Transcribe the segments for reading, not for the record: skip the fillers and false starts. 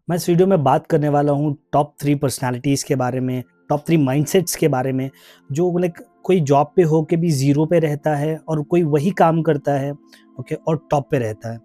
मैं इस वीडियो में बात करने वाला हूँ टॉप 3 पर्सनैलिटीज़ के बारे में, टॉप 3 माइंडसेट्स के बारे में, जो लाइक कोई जॉब पे हो के भी ज़ीरो पे रहता है और कोई वही काम करता है, ओके, और टॉप पे रहता है।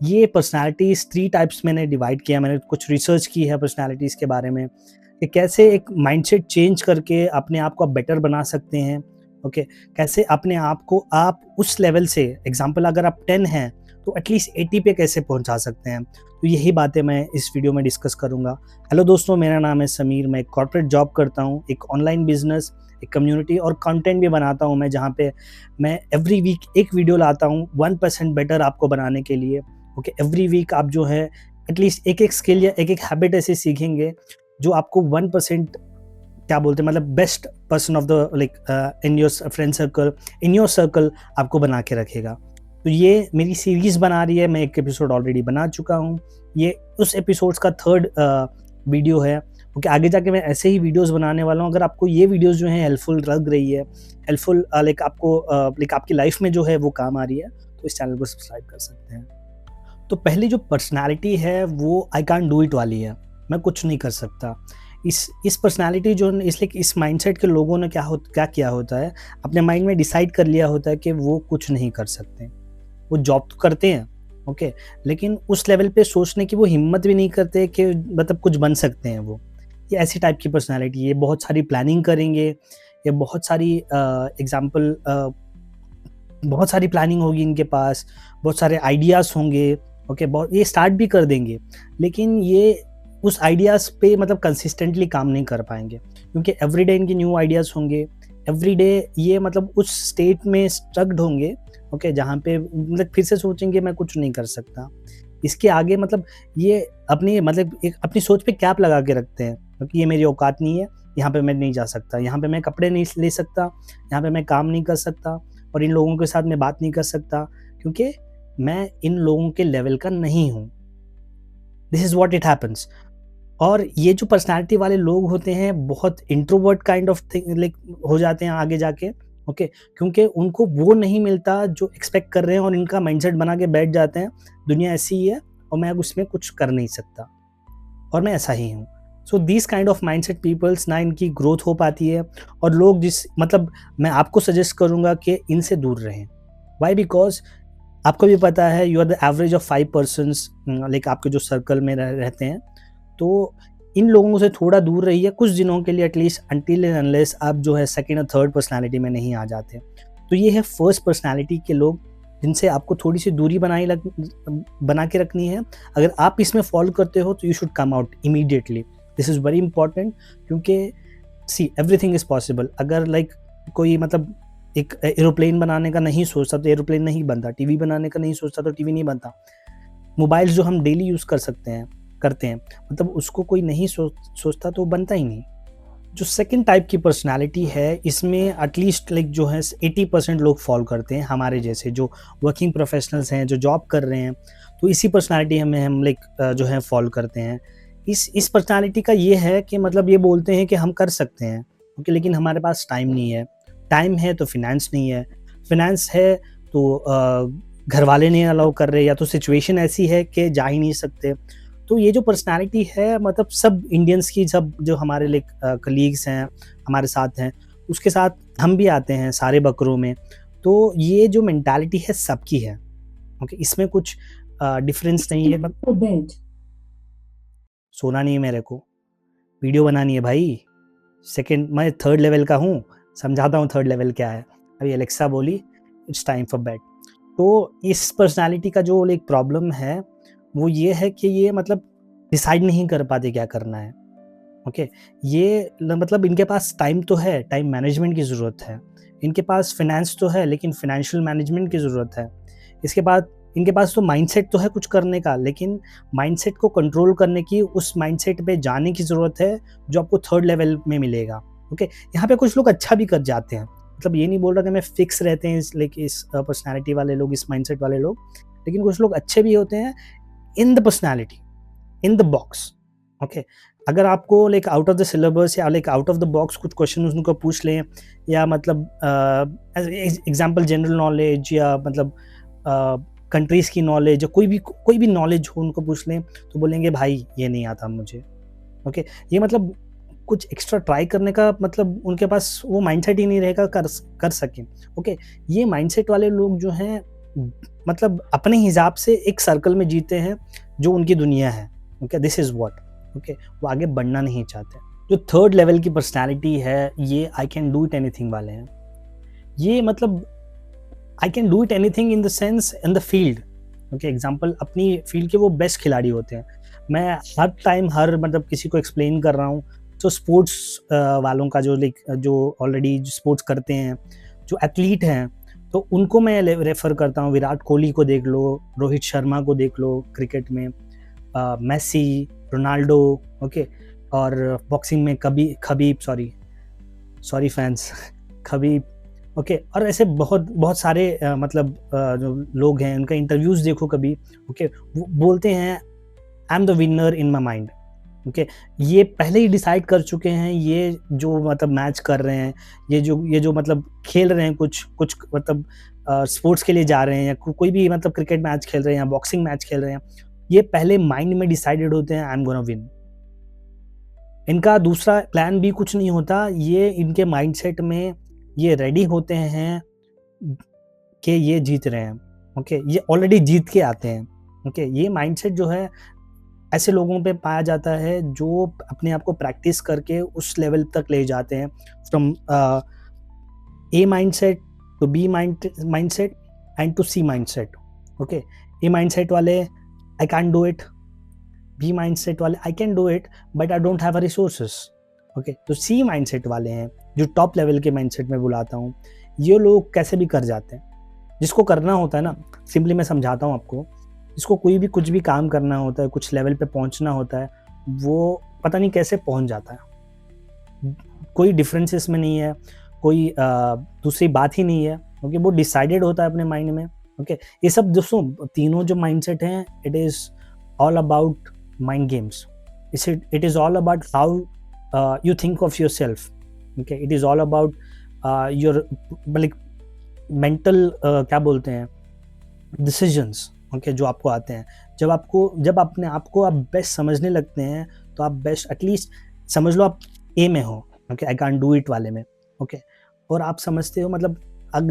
ये पर्सनैलिटीज़ 3 टाइप्स मैंने डिवाइड किया, मैंने कुछ रिसर्च की है पर्सनैलिटीज़ के बारे में, कि कैसे एक माइंडसेट चेंज करके अपने आप को आप बेटर बना सकते हैं, ओके। कैसे अपने आप को आप उस लेवल से एग्ज़ाम्पल अगर आप 10 हैं, तो एटलीस्ट 80 पे कैसे पहुँचा सकते हैं। तो यही बातें मैं इस वीडियो में डिस्कस करूँगा। हेलो दोस्तों, मेरा नाम है समीर, मैं एक कॉर्पोरेट जॉब करता हूँ, एक ऑनलाइन बिज़नेस, एक कम्युनिटी और कंटेंट भी बनाता हूँ मैं, जहाँ पे मैं एवरी वीक एक वीडियो लाता हूँ 1% बेटर आपको बनाने के लिए, ओके। एवरी वीक आप जो है एटलीस्ट एक-एक स्किल या एक-एक हैबिट ऐसे सीखेंगे, जो आपको 1% क्या बोलते हैं, मतलब best person of the like in your friend circle, in your circle आपको बना के रखेगा। तो ये मेरी सीरीज़ बना रही है, मैं एक एपिसोड ऑलरेडी बना चुका हूँ। ये उस एपिसोड्स का 3rd वीडियो है, ओके। आगे जाके मैं ऐसे ही वीडियोज़ बनाने वाला हूँ। अगर आपको ये वीडियोज़ जो हैं हेल्पफुल लग रही है, हेल्पफुल लाइक आपको लाइक आपकी लाइफ़ में जो है वो काम आ रही है, तो इस चैनल को सब्सक्राइब कर सकते हैं। तो पहली जो पर्सनैलिटी है वो आई कांट डू इट वाली है, मैं कुछ नहीं कर सकता। इस पर्सनैलिटी जो इसलिए इस माइंडसेट के लोगों ने क्या किया होता है, अपने माइंड में डिसाइड कर लिया होता है कि वो कुछ नहीं कर सकते। वो जॉब तो करते हैं, ओके, लेकिन उस लेवल पे सोचने की वो हिम्मत भी नहीं करते कि मतलब कुछ बन सकते हैं वो। ये ऐसी टाइप की पर्सनैलिटी है। ये बहुत सारी प्लानिंग करेंगे, ये बहुत सारी बहुत सारी प्लानिंग होगी इनके पास, बहुत सारे आइडियाज़ होंगे, ओके, बहुत ये स्टार्ट भी कर देंगे, लेकिन ये उस आइडियाज़ पे मतलब कंसिस्टेंटली काम नहीं कर पाएँगे, क्योंकि एवरीडे इनके न्यू आइडियाज़ होंगे, एवरीडे ये मतलब उस स्टेट में स्टक्ड होंगे, ओके, जहाँ पे मतलब फिर से सोचेंगे मैं कुछ नहीं कर सकता। इसके आगे मतलब ये अपनी मतलब एक अपनी सोच पे कैप लगा के रखते हैं, क्योंकि ये मेरी औकात नहीं है, यहाँ पे मैं नहीं जा सकता, यहाँ पे मैं कपड़े नहीं ले सकता, यहाँ पे मैं काम नहीं कर सकता और इन लोगों के साथ मैं बात नहीं कर सकता, क्योंकि मैं इन लोगों के लेवल का नहीं हूँ। This is what it happens. और ये जो पर्सनैलिटी वाले लोग होते हैं, बहुत introvert kind of thing like हो जाते हैं आगे जाके, ओके, क्योंकि उनको वो नहीं मिलता जो एक्सपेक्ट कर रहे हैं और इनका माइंडसेट बना के बैठ जाते हैं, दुनिया ऐसी ही है और मैं अब उसमें कुछ कर नहीं सकता और मैं ऐसा ही हूँ। So this kind of mindset peoples ना इनकी ग्रोथ हो पाती है, और लोग जिस मतलब मैं आपको सजेस्ट करूँगा कि इनसे दूर रहें। व्हाई? बिकॉज़ आपको भी पता है you are the average of 5 persons like आपके जो सर्कल में रहते हैं, तो इन लोगों से थोड़ा दूर रहिए कुछ दिनों के लिए एटलीस्ट, अंटिल एंड अनलेस आप जो है सेकंड और थर्ड पर्सनैलिटी में नहीं आ जाते। तो ये है फर्स्ट पर्सनैलिटी के लोग, जिनसे आपको थोड़ी सी दूरी बना के रखनी है। अगर आप इसमें फॉलो करते हो तो you should come out immediately. This is very important, क्योंकि सी एवरीथिंग इज़ पॉसिबल। अगर लाइक कोई मतलब एक एरोप्लेन बनाने का नहीं सोचता तो एरोप्लेन नहीं बनता, टीवी बनाने का नहीं सोचता तो टीवी नहीं बनता। मोबाइल्स जो हम डेली यूज़ करते हैं, मतलब उसको कोई नहीं सोचता तो बनता ही नहीं। जो सेकंड टाइप की पर्सनैलिटी है, इसमें एटलीस्ट लाइक जो है 80% लोग फॉलो करते हैं, हमारे जैसे जो वर्किंग प्रोफेशनल्स हैं, जो जॉब कर रहे हैं, तो इसी पर्सनैलिटी हम लाइक जो है फॉलो करते हैं। इस पर्सनैलिटी का ये है कि मतलब ये बोलते हैं कि हम कर सकते हैं, ओके, लेकिन हमारे पास टाइम नहीं है। टाइम है तो फिनेंस नहीं है, फिनेंस है तो घर वाले नहीं अलाउ कर रहे, या तो सिचुएशन ऐसी है कि जा ही नहीं सकते। तो ये जो पर्सनैलिटी है, मतलब सब इंडियंस की, सब जो हमारे लाइक कलीग्स हैं, हमारे साथ हैं, उसके साथ हम भी आते हैं सारे बकरों में। तो ये जो मेंटालिटी है सबकी है, ओके, इसमें कुछ डिफरेंस नहीं है। सोना नहीं है मेरे को, वीडियो बनानी है भाई। मैं 3rd लेवल का हूँ, समझाता हूँ 3rd लेवल क्या है। अभी एलेक्सा बोली इट्स टाइम फॉर बेड। तो इस पर्सनैलिटी का जो एक प्रॉब्लम है वो ये है कि ये मतलब डिसाइड नहीं कर पाते क्या करना है, ओके। ये मतलब इनके पास टाइम तो है, टाइम मैनेजमेंट की ज़रूरत है। इनके पास फाइनेंस तो है, लेकिन फाइनेंशियल मैनेजमेंट की ज़रूरत है। इसके बाद इनके पास तो माइंडसेट तो है कुछ करने का, लेकिन माइंडसेट को कंट्रोल करने की, उस माइंडसेट पे जाने की ज़रूरत है जो आपको 3rd लेवल में मिलेगा, ओके। यहाँ पे कुछ लोग अच्छा भी कर जाते हैं, मतलब ये नहीं बोल रहा कि मैं फिक्स रहते हैं इस पर्सनैलिटी वाले लोग, इस माइंडसेट वाले लोग, लेकिन कुछ लोग अच्छे भी होते हैं in the personality, in the box, okay. अगर आपको like out of the syllabus या like out of the box कुछ क्वेश्चन उनको पूछ लें, या मतलब एग्जांपल जनरल नॉलेज, या मतलब कंट्रीज़ की नॉलेज, या कोई भी नॉलेज हो उनको पूछ लें तो बोलेंगे भाई ये नहीं आता मुझे। ओके, ये मतलब कुछ एक्स्ट्रा ट्राई करने का मतलब उनके पास वो माइंडसेट ही नहीं रहेगा कर सकें। ओके, ये माइंडसेट वाले लोग जो हैं मतलब अपने हिसाब से एक सर्कल में जीते हैं जो उनकी दुनिया है। Okay, this is what. Okay, वो आगे बढ़ना नहीं चाहते। जो थर्ड लेवल की पर्सनैलिटी है, ये आई कैन डू इट एनीथिंग वाले हैं। ये मतलब आई can do it anything in the sense in the field. Okay, example अपनी फील्ड के वो बेस्ट खिलाड़ी होते हैं। मैं हर टाइम हर मतलब किसी को एक्सप्लेन कर रहा हूँ, तो स्पोर्ट्स वालों का जो ऑलरेडी स्पोर्ट्स करते हैं, जो एथलीट हैं, तो उनको मैं रेफ़र करता हूँ। विराट कोहली को देख लो, रोहित शर्मा को देख लो क्रिकेट में, मेसी, रोनाल्डो, ओके, और बॉक्सिंग में Khabib sorry fans Khabib, okay, और ऐसे बहुत सारे मतलब जो लोग हैं उनका इंटरव्यूज़ देखो कभी। ओके, वो बोलते हैं I am the winner in my mind. Okay, ये पहले ही डिसाइड कर चुके हैं, ये जो मतलब मैच कर रहे हैं, ये जो मतलब खेल रहे हैं, कुछ मतलब स्पोर्ट्स के लिए जा रहे हैं, या कोई भी मतलब क्रिकेट मैच खेल रहे हैं या बॉक्सिंग मैच खेल रहे हैं, ये पहले माइंड में डिसाइडेड होते हैं आई एम गोना विन। इनका दूसरा प्लान भी कुछ नहीं होता, ये इनके माइंडसेट में ये रेडी होते हैं कि ये जीत रहे हैं। ओके, ये ऑलरेडी जीत के आते हैं। ओके, ये माइंडसेट जो है ऐसे लोगों पे पाया जाता है जो अपने आप को प्रैक्टिस करके उस लेवल तक ले जाते हैं, from A mindset to B mindset and to C mindset. Okay, A mindset वाले I can do it, B mindset वाले I can do it but I don't have a resources. Okay, तो C mindset वाले हैं जो top level के mindset में बुलाता हूँ, ये लोग कैसे भी कर जाते हैं। जिसको करना होता है ना, सिंपली मैं समझाता हूँ आपको, जिसको कोई भी कुछ भी काम करना होता है, कुछ लेवल पे पहुँचना होता है, वो पता नहीं कैसे पहुँच जाता है। कोई डिफरेंसेस में नहीं है, कोई दूसरी बात ही नहीं है। ओके, वो डिसाइडेड होता है अपने माइंड में। ओके, ये सब दोस्तों तीनों जो माइंडसेट हैं, it is all about mind games. It is all about how you think of yourself. Okay, it is all about your like mental क्या बोलते हैं, decisions. Okay, जो आपको आते हैं, जब अपने आप को आप बेस्ट समझने लगते हैं, तो आप बेस्ट एटलीस्ट समझ लो आप ए में हो। Okay, I can do it वाले में। ओके, और आप समझते हो मतलब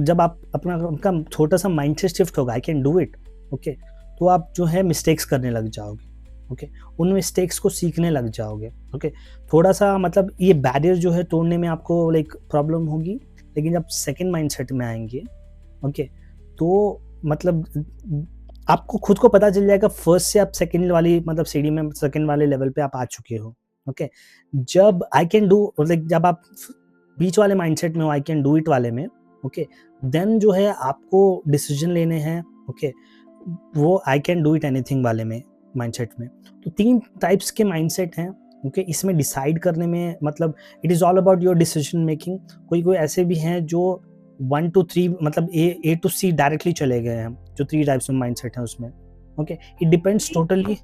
जब आप अपना छोटा सा माइंडसेट शिफ्ट होगा आई कैन डू इट, ओके, तो आप जो है मिस्टेक्स करने लग जाओगे। ओके, उन मिस्टेक्स को सीखने लग जाओगे। ओके, थोड़ा सा मतलब ये बैरियर जो है तोड़ने में आपको लाइक प्रॉब्लम होगी, लेकिन जब सेकंड माइंडसेट में आएंगे, ओके, तो मतलब आपको खुद को पता चल जाएगा फर्स्ट से आप सेकंड वाली मतलब सीढ़ी में सेकंड वाले लेवल पे आप आ चुके हो। ओके, जब आई कैन डू लाइक जब आप बीच वाले माइंडसेट में हो, आई कैन डू इट वाले में, ओके, देन जो है आपको डिसीजन लेने हैं। ओके, वो आई कैन डू इट एनीथिंग वाले में माइंडसेट में। तो 3 टाइप्स के माइंडसेट हैं। ओके, इसमें डिसाइड करने में मतलब it is all about your decision making. कोई ऐसे भी हैं जो 1 to 3 मतलब ए टू सी डायरेक्टली चले गए हैं, जो 3 टाइप्स ऑफ माइंडसेट हैं उसमें। Okay, it depends totally.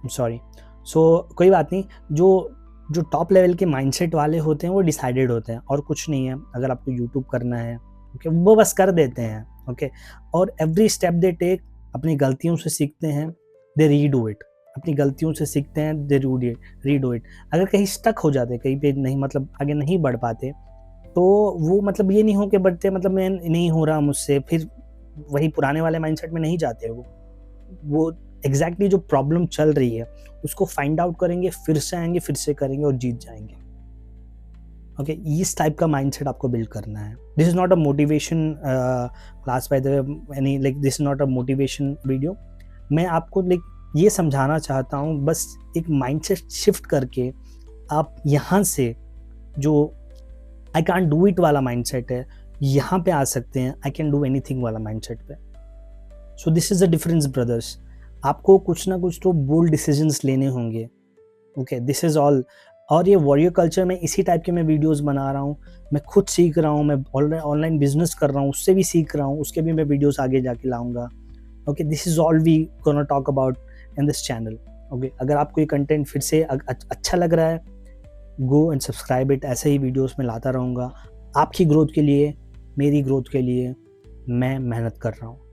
Sorry, so कोई बात नहीं। जो टॉप लेवल के माइंडसेट वाले होते हैं वो डिसाइडेड होते हैं और कुछ नहीं है। अगर आपको यूट्यूब करना है, ओके, वो बस कर देते हैं। ओके, और एवरी स्टेप दे टेक, अपनी गलतियों से सीखते हैं, दे रीडू इट, अपनी गलतियों से सीखते हैं, दे रीडू इट। अगर कहीं स्टक हो जाते, कहीं पे नहीं मतलब आगे नहीं बढ़ पाते, तो वो मतलब ये नहीं हो कि बढ़ते मतलब मैं नहीं हो रहा मुझसे, फिर वही पुराने वाले माइंडसेट में नहीं जाते। वो एग्जैक्टली जो प्रॉब्लम चल रही है उसको फाइंड आउट करेंगे, फिर से आएंगे, फिर से करेंगे और जीत जाएंगे। ओके, इस टाइप का माइंडसेट आपको बिल्ड करना है। This is not a motivation class by the way, any like this is not a motivation video. मैं आपको लाइक ये समझाना चाहता हूँ, बस एक माइंडसेट शिफ्ट करके आप यहाँ से जो आई कैन डू इट वाला माइंडसेट है, यहाँ पे आ सकते हैं आई कैन डू एनीथिंग वाला माइंडसेट पे। So this is the difference brothers. आपको कुछ ना कुछ तो बोल्ड डिसीजंस लेने होंगे। Okay, this is all. और ये वॉरियर कल्चर में इसी टाइप के मैं वीडियोस बना रहा हूँ। मैं खुद सीख रहा हूँ, मैं ऑनलाइन बिजनेस कर रहा हूँ, उससे भी सीख रहा हूँ, उसके भी मैं वीडियोस आगे जाके लाऊंगा। Okay, this is all we gonna talk about in this channel. Okay, अगर आपको ये कंटेंट फिर से अच्छा लग रहा है, गो एंड सब्सक्राइब इट। ऐसे ही वीडियोस में लाता रहूँगा आपकी ग्रोथ के लिए, मेरी ग्रोथ के लिए मैं मेहनत कर रहा हूँ।